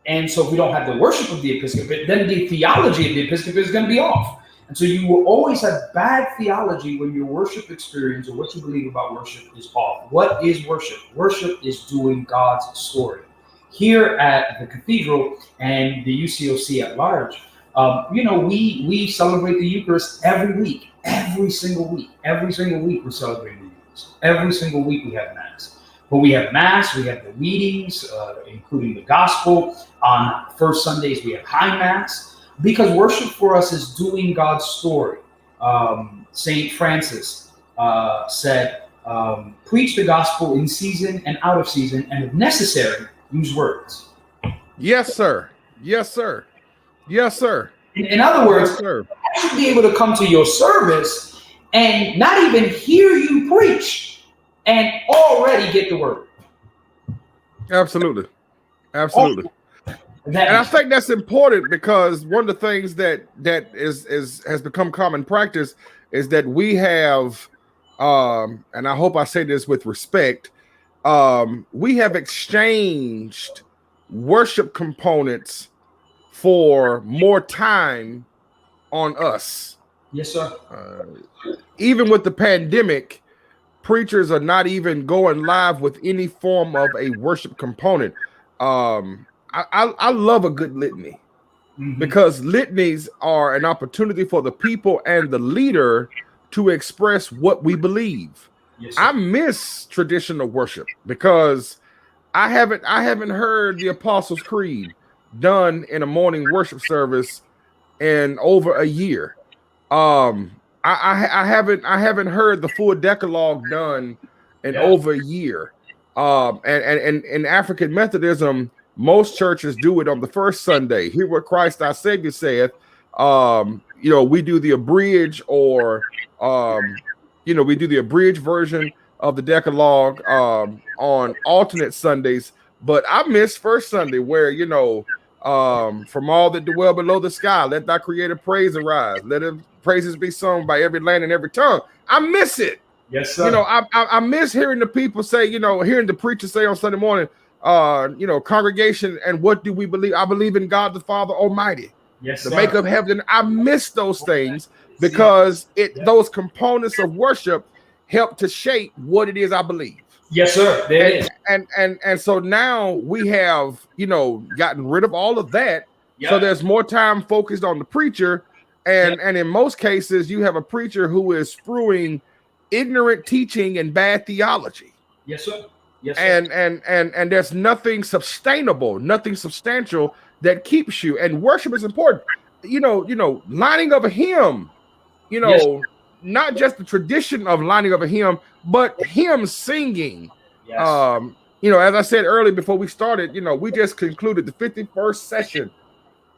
And so if we don't have the worship of the episcopate, then the theology of the episcopate is going to be off. And so you will always have bad theology when your worship experience or what you believe about worship is off. What is worship? Worship is doing God's story. Here at the Cathedral and the UCOC at large, we celebrate the Eucharist every week, every single week. Every single week we're celebrating the Eucharist. Every single week we have Mass. But we have Mass, we have the readings, including the Gospel. On first Sundays, we have High Mass, because worship for us is doing God's story. St. Francis said, preach the Gospel in season and out of season, and if necessary, use words. Yes, sir. Yes, sir. Yes, sir. In other words, yes, sir. I should be able to come to your service and not even hear you preach, and already get the word. Absolutely. Absolutely. And I think that's important because one of the things that has become common practice is that we have, and I hope I say this with respect, we have exchanged worship components for more time on us. Yes, sir. Even with the pandemic, preachers are not even going live with any form of a worship component. I love a good litany because litanies are an opportunity for the people and the leader to express what we believe. Yes, I miss traditional worship because I haven't heard the Apostles' Creed done in a morning worship service in over a year. I haven't heard the full Decalogue done in over a year. And in African Methodism, most churches do it on the first Sunday. Hear what Christ our Savior saith. We do the abridged or we do the abridged version of the Decalogue on alternate Sundays. But I miss first Sunday where from all that dwell below the sky, let thy creator praise arise. Let his praises be sung by every land and every tongue. I miss it. Yes, sir. I miss hearing the people say, hearing the preacher say on Sunday morning, congregation, and what do we believe? I believe in God the Father Almighty. Yes, the sir. makeup of heaven. I miss those things See, because yeah. those components of worship help to shape what it is I believe. Yes, sir. There it is. And so now we have, gotten rid of all of that. Yep. So there's more time focused on the preacher. And in most cases, you have a preacher who is spewing ignorant teaching and bad theology. Yes, sir. Yes, sir. And there's nothing sustainable, nothing substantial that keeps you. And worship is important. Lining of a hymn, Yes. not just the tradition of lining of a hymn, but hymn singing. Yes. As I said earlier before we started, we just concluded the 51st session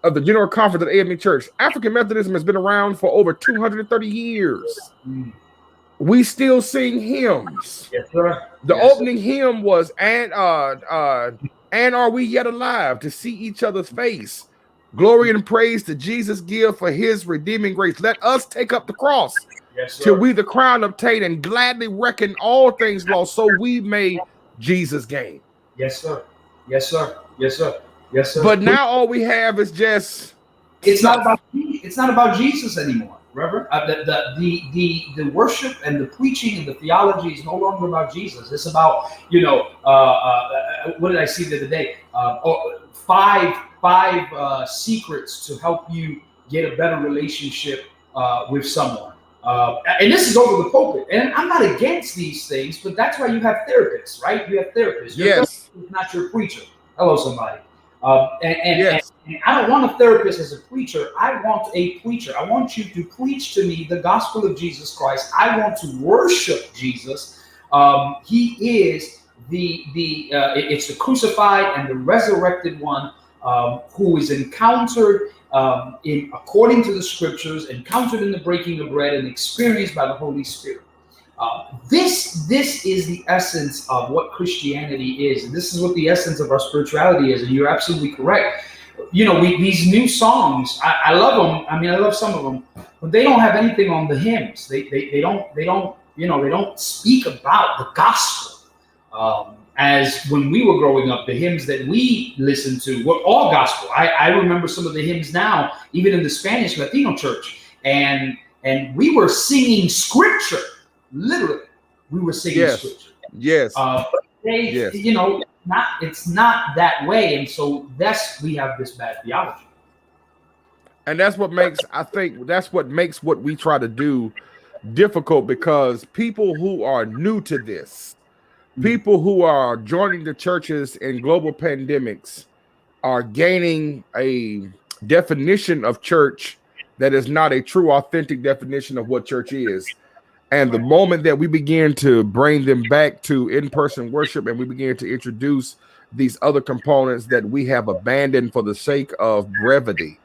of the General Conference of the AME Church. African Methodism has been around for over 230 years. We still sing hymns. Yes, sir. The opening hymn was and are we yet alive to see each other's face? Glory and praise to Jesus give for his redeeming grace. Let us take up the cross till we the crown obtain and gladly reckon all things lost, so we may Jesus gain. Yes, sir. Yes, sir. Yes, sir. Yes, sir. But now all we have is just it's not about Jesus anymore, Reverend. The worship and the preaching and the theology is no longer about Jesus. It's about what did I see the other day? Five secrets to help you get a better relationship with someone. And this is over the pulpit. And I'm not against these things, but that's why you have therapists, right? You have therapists. Your therapist is not your preacher. Hello, somebody. And I don't want a therapist as a preacher. I want a preacher. I want you to preach to me the gospel of Jesus Christ. I want to worship Jesus. He is it's the crucified and the resurrected one who is encountered according to the scriptures, encountered in the breaking of bread, and experienced by the Holy Spirit. This is the essence of what Christianity is, and this is what the essence of our spirituality is. And you're absolutely correct. These new songs, I love them. I mean, I love some of them, but they don't have anything on the hymns. They don't speak about the gospel. As when we were growing up, the hymns that we listened to were all gospel. I remember some of the hymns now, even in the Spanish Latino church, and we were singing scripture. Literally, we were singing scripture. Yes. But it's not that way, and so we have this bad theology. And that's what makes what we try to do difficult, because people who are new to this, people who are joining the churches in global pandemics, are gaining a definition of church that is not a true, authentic definition of what church is. And the moment that we begin to bring them back to in-person worship, and we begin to introduce these other components that we have abandoned for the sake of brevity,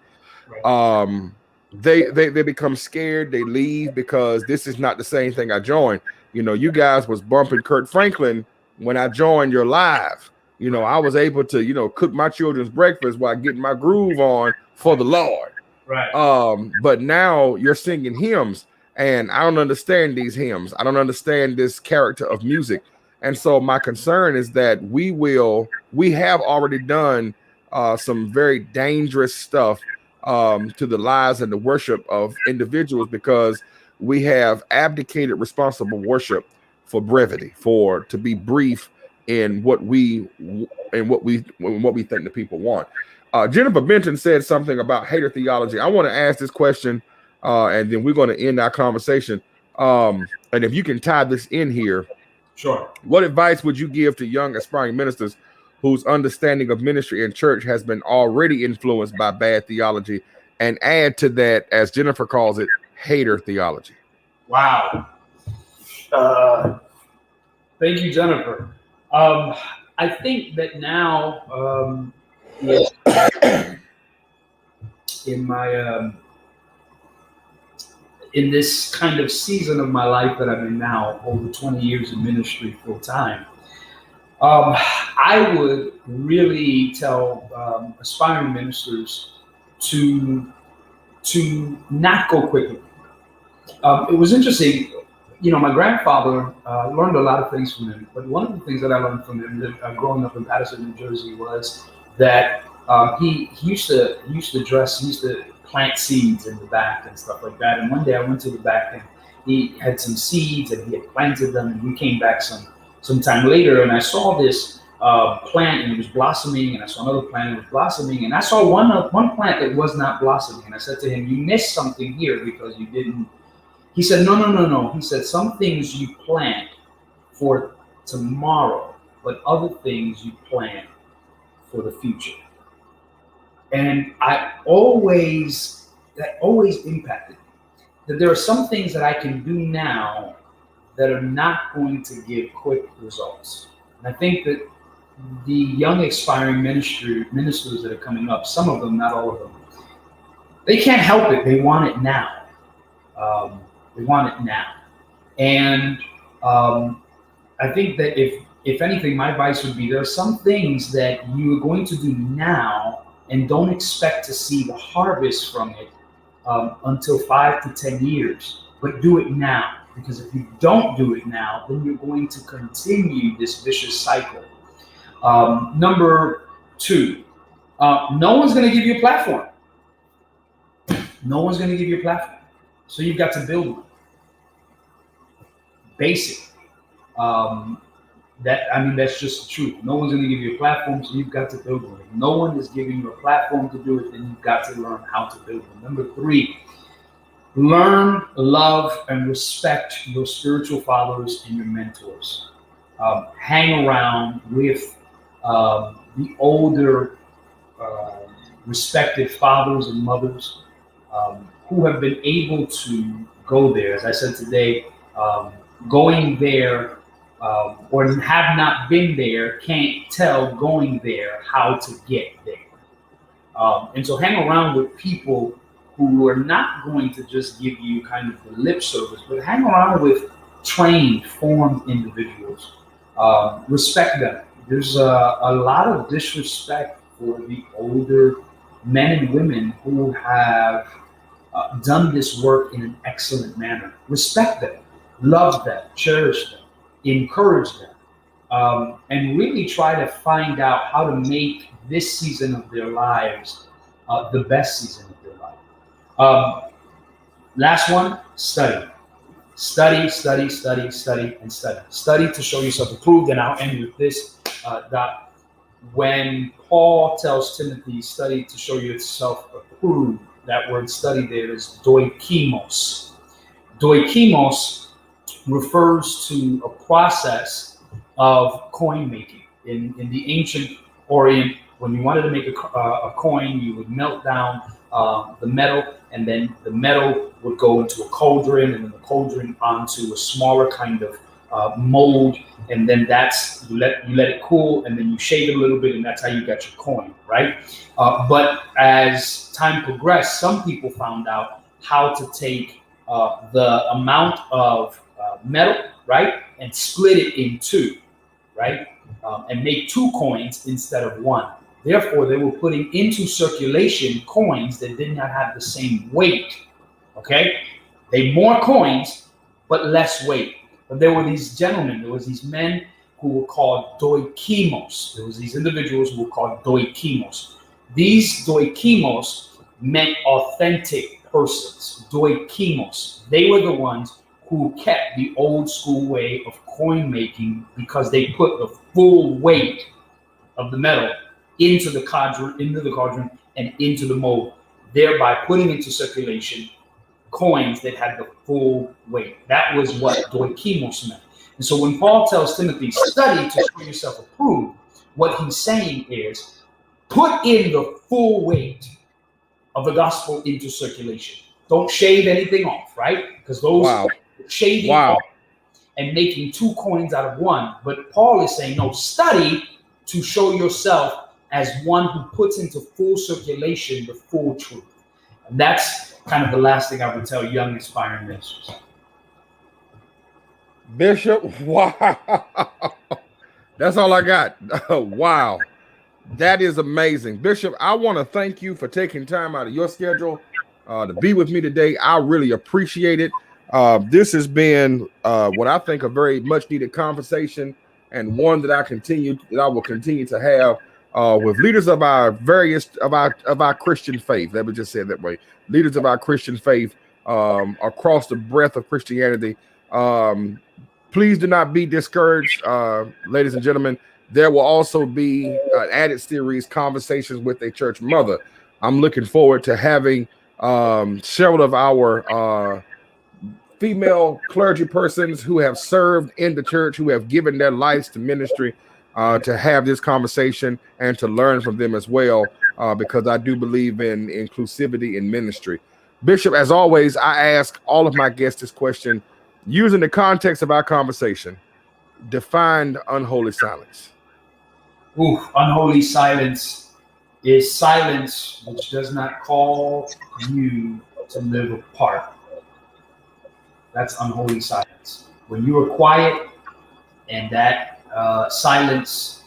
they become scared. They leave because this is not the same thing I joined. You guys was bumping Kurt Franklin when I joined your live. I was able to, cook my children's breakfast while getting my groove on for the Lord. Right. But now you're singing hymns. And I don't understand these hymns. I don't understand this character of music. And so my concern is that we have already done some very dangerous stuff to the lives and the worship of individuals, because we have abdicated responsible worship for brevity, to be brief in what we think the people want. Jennifer Benton said something about hater theology. I want to ask this question. And then we're going to end our conversation. And if you can tie this in here, sure. What advice would you give to young aspiring ministers whose understanding of ministry and church has been already influenced by bad theology, and add to that, as Jennifer calls it, hater theology? Wow. Thank you, Jennifer. I think that now, in this kind of season of my life that I'm in now, over 20 years of ministry full time, I would really tell aspiring ministers to not go quickly. It was interesting, my grandfather learned a lot of things from him, but one of the things that I learned from him growing up in Patterson, New Jersey, was that He used to plant seeds in the back and stuff like that. And one day I went to the back and he had some seeds and he had planted them. And we came back some time later and I saw this plant and it was blossoming, and I saw another plant and it was blossoming, and I saw one plant that was not blossoming. And I said to him, "You missed something here because you didn't." He said, No. He said, "Some things you plant for tomorrow, but other things you plant for the future." And that always impacted me. That there are some things that I can do now that are not going to give quick results. And I think that the young aspiring ministers that are coming up, some of them, not all of them, they can't help it. They want it now. They want it now. And I think that if anything, my advice would be there are some things that you are going to do now and don't expect to see the harvest from it until 5 to 10 years, but do it now. Because if you don't do it now, then you're going to continue this vicious cycle. Number 2, no one's going to give you a platform. No one's going to give you a platform. So you've got to build one. Basic. That's just the truth. No one's going to give you a platform, so you've got to build one. If no one is giving you a platform to do it, then you've got to learn how to build one. Number 3, learn, love, and respect your spiritual fathers and your mentors. Hang around with the older respected fathers and mothers who have been able to go there. As I said today, going there or have not been there can't tell going there how to get there. And so hang around with people who are not going to just give you kind of the lip service, but hang around with trained, formed individuals. Respect them. There's a lot of disrespect for the older men and women who have done this work in an excellent manner. Respect them, love them, cherish them, encourage them, and really try to find out how to make this season of their lives the best season of their life. Last one, study. Study, and study. Study to show yourself approved. And I'll end with this, Doc. When Paul tells Timothy, study to show yourself approved, that word study there is doikimos. Doikimos refers to a process of coin making. In the ancient Orient, when you wanted to make a coin, you would melt down the metal, and then the metal would go into a cauldron, and then the cauldron onto a smaller kind of mold, and then you let it cool, and then you shade it a little bit, and that's how you got your coin, right? But as time progressed, some people found out how to take the amount of metal, right, and split it in two, right, and make 2 coins instead of 1. Therefore, they were putting into circulation coins that did not have the same weight. Okay, they more coins but less weight. But there were these gentlemen, there was these men who were called doikimos. There was these individuals who were called doikimos. These doikimos meant authentic persons. Doikimos. They were the ones who kept the old school way of coin making because they put the full weight of the metal into the cauldron and into the mold, thereby putting into circulation coins that had the full weight. That was what doikimos meant. And so when Paul tells Timothy, study to show yourself approved, what he's saying is put in the full weight of the gospel into circulation. Don't shave anything off, right? Because those shaving off and making 2 coins out of 1. But Paul is saying, no, study to show yourself as one who puts into full circulation the full truth. And that's kind of the last thing I would tell young aspiring ministers. Bishop, wow. That's all I got. Wow. That is amazing. Bishop, I want to thank you for taking time out of your schedule to be with me today. I really appreciate it. This has been what I think a very much needed conversation, and one that I will continue to have with leaders of our Christian faith. Let me just say it that way. Leaders of our Christian faith across the breadth of Christianity. Please do not be discouraged, ladies and gentlemen. There will also be an added series, Conversations with a Church Mother. I'm looking forward to having several of our female clergy persons who have served in the church, who have given their lives to ministry, to have this conversation and to learn from them as well, because I do believe in inclusivity in ministry. Bishop, as always, I ask all of my guests this question using the context of our conversation. Define unholy silence. Unholy silence is silence which does not call you to live apart. That's unholy silence. When you are quiet and that silence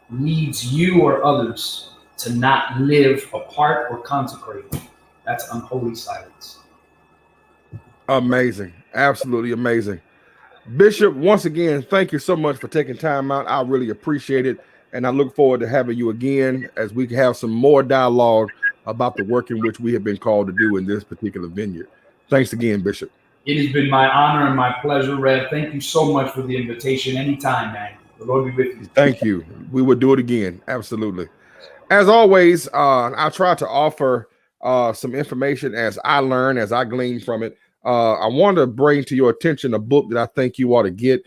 leads you or others to not live apart or consecrated, that's unholy silence. Amazing. Absolutely amazing. Bishop, once again, thank you so much for taking time out. I really appreciate it. And I look forward to having you again as we have some more dialogue about the work in which we have been called to do in this particular vineyard. Thanks again, Bishop. It has been my honor and my pleasure, Rev. Thank you so much for the invitation. Anytime, man. The Lord be with you. Thank you. We will do it again. Absolutely. As always, I try to offer some information as I learn, as I glean from it. I want to bring to your attention a book that I think you ought to get.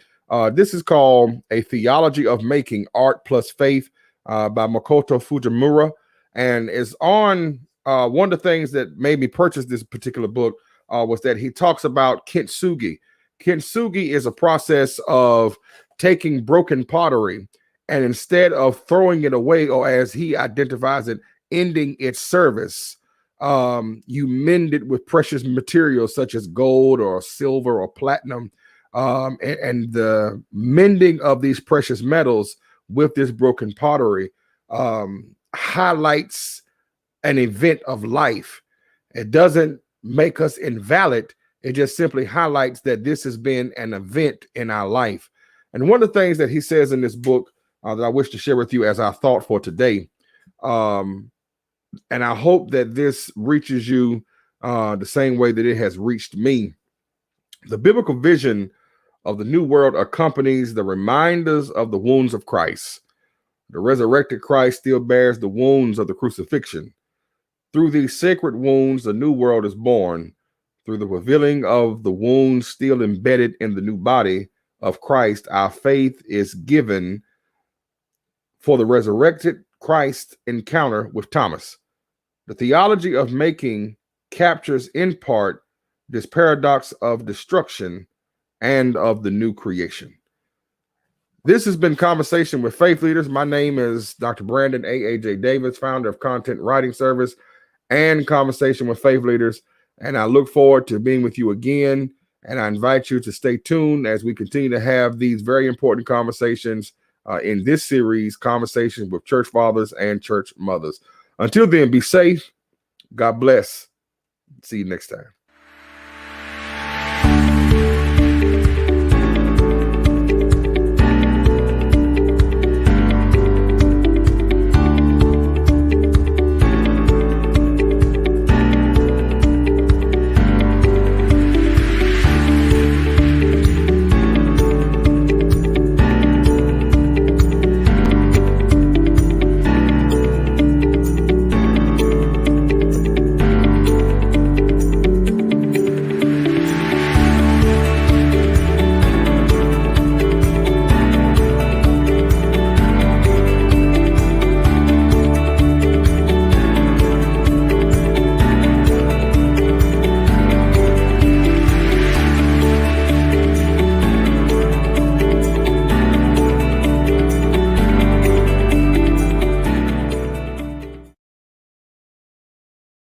This is called A Theology of Making Art Plus Faith by Makoto Fujimura. And it's on one of the things that made me purchase this particular book was that he talks about kintsugi. Kintsugi is a process of taking broken pottery and instead of throwing it away, or as he identifies it, ending its service, you mend it with precious materials such as gold or silver or platinum. And the mending of these precious metals with this broken pottery highlights an event of life. It doesn't make us invalid. It just simply highlights that this has been an event in our life. And one of the things that he says in this book that I wish to share with you as our thought for today, and I hope that this reaches you the same way that it has reached me. The biblical vision of the new world accompanies the reminders of the wounds of Christ. The resurrected Christ still bears the wounds of the crucifixion. Through these sacred wounds, the new world is born. Through the revealing of the wounds still embedded in the new body of Christ, our faith is given for the resurrected Christ encounter with Thomas. The theology of making captures in part this paradox of destruction and of the new creation. This has been Conversation with Faith Leaders. My name is Dr. Brandon A.J. Davis, founder of Content Writing Service and Conversation with Faith Leaders. And I look forward to being with you again. And I invite you to stay tuned as we continue to have these very important conversations in this series, Conversations with Church Fathers and Church Mothers. Until then, be safe. God bless. See you next time.